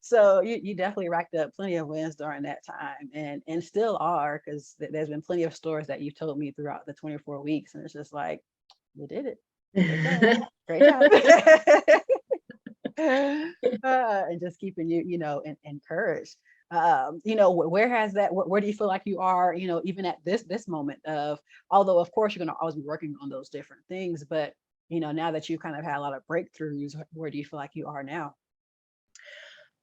So you definitely racked up plenty of wins during that time, and still are, because there's been plenty of stories that you've told me throughout the 24 weeks, and it's just like, you did it. Good job. Great job. And just keeping you, encouraged. Where has that, where do you feel like you are, even at this moment of, although of course you're going to always be working on those different things, but now that you kind of had a lot of breakthroughs, where do you feel like you are now?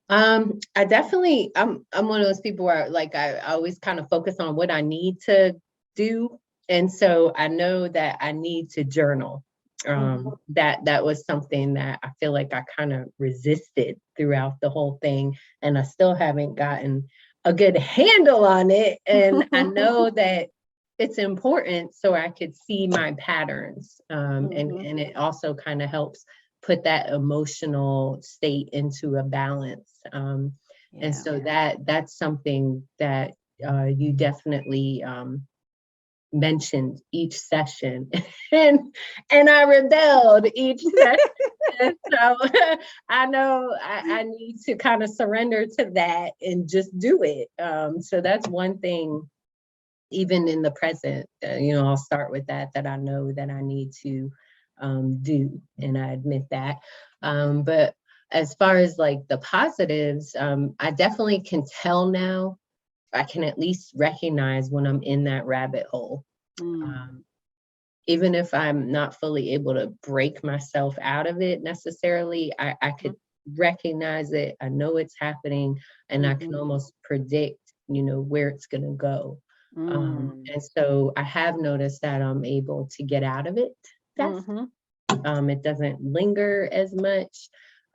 I definitely, I'm one of those people where like I always kind of focus on what I need to do. And so I know that I need to journal. Mhm. That was something that I feel like I kind of resisted throughout the whole thing. And I still haven't gotten a good handle on it. And I know that it's important so I could see my patterns. Mhm. And it also kind of helps put that emotional state into a balance. And Yeah. so that's something that you definitely mentioned each session, and I rebelled each session. So I know I need to kind of surrender to that and just do it. So that's one thing. Even in the present, I'll start with that I know that I need to do, and I admit that. But as far as like the positives, I definitely can tell now. I can at least recognize when I'm in that rabbit hole. Mm. Um, Even if I'm not fully able to break myself out of it necessarily, I could recognize it. I know it's happening, and I can Mhm. almost predict, where it's going to go. Mm. And so I have noticed that I'm able to get out of it fast. Mhm. It doesn't linger as much.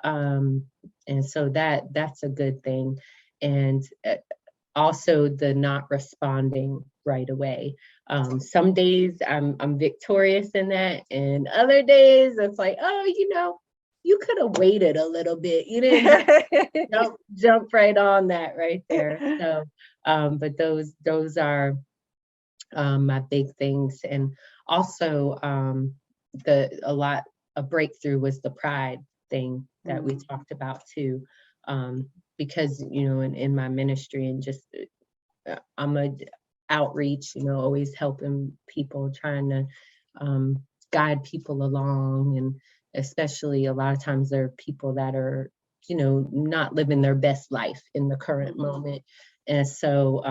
Um, and so that's a good thing. And also the not responding right away. Some days I'm victorious in that, and other days it's like, oh, you could have waited a little bit. You didn't have to jump right on that right there. So, but those are my big things, and also a breakthrough was the pride thing that we Mm. talked about too, because in my ministry and just I'm a outreach, always helping people, trying to guide people along, and especially a lot of times there are people that are, not living their best life in the current Mhm. moment, and so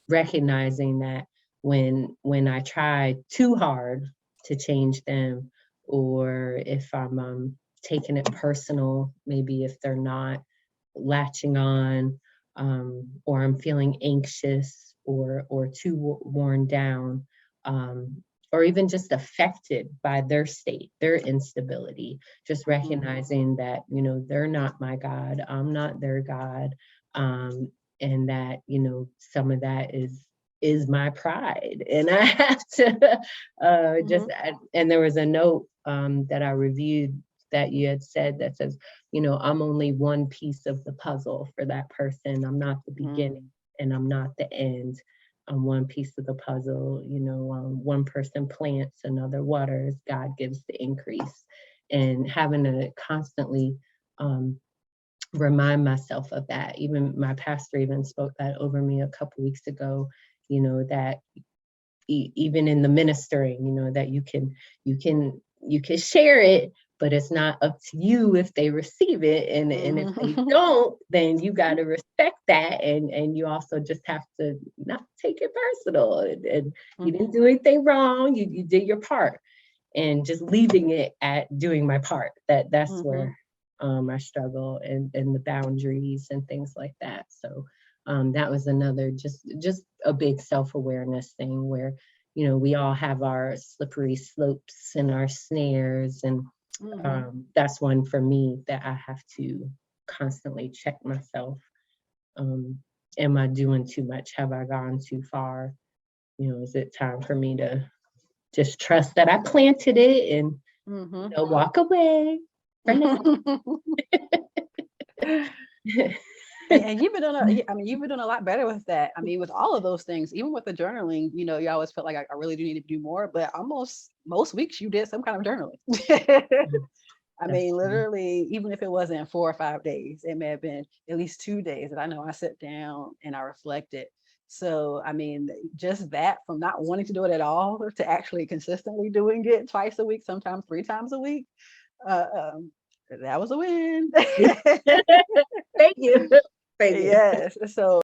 recognizing that when I try too hard to change them, or if I'm taking it personal, maybe if they're not latching on, or I'm feeling anxious or too worn down, or even just affected by their state, their instability. Just Mm. recognizing that they're not my God, I'm not their God, and that some of that is my pride, and I have to just Mhm. and there was a note that I reviewed that you had said that says, I'm only one piece of the puzzle for that person. I'm not the beginning Mm. and I'm not the end. I'm one piece of the puzzle. One person plants, another waters, God gives the increase. And having to constantly um, remind myself of that. Even my pastor even spoke that over me a couple weeks ago, that even in the ministering, that you can share it, but it's not up to you if they receive it, and if they Mhm. don't, then you got to respect that, and you also just have to not take it personal, and you didn't Mhm. do anything wrong, you did your part, and just leaving it at doing my part. That's Mhm. where I struggle, and the boundaries and things like that. So that was another just a big self-awareness thing where we all have our slippery slopes and our snares, and Mhm. that's one for me that I have to constantly check myself. Um, am I doing too much? Have I gone too far? Is it time for me to just trust that I planted it and Mhm. walk away for now? And you've been doing I mean, you've been doing a lot better with that. I mean, with all of those things, even with the journaling, you always felt like I really do need to do more, but almost most weeks you did some kind of journaling. I That's mean, true. literally, even if it wasn't 4 or 5 days, it may have been at least 2 days that I know I sat down and I reflected. So, I mean, just that from not wanting to do it at all to actually consistently doing it twice a week, sometimes 3 times a week, uh, um, that was a win. Thank you. Thank you. Yes. So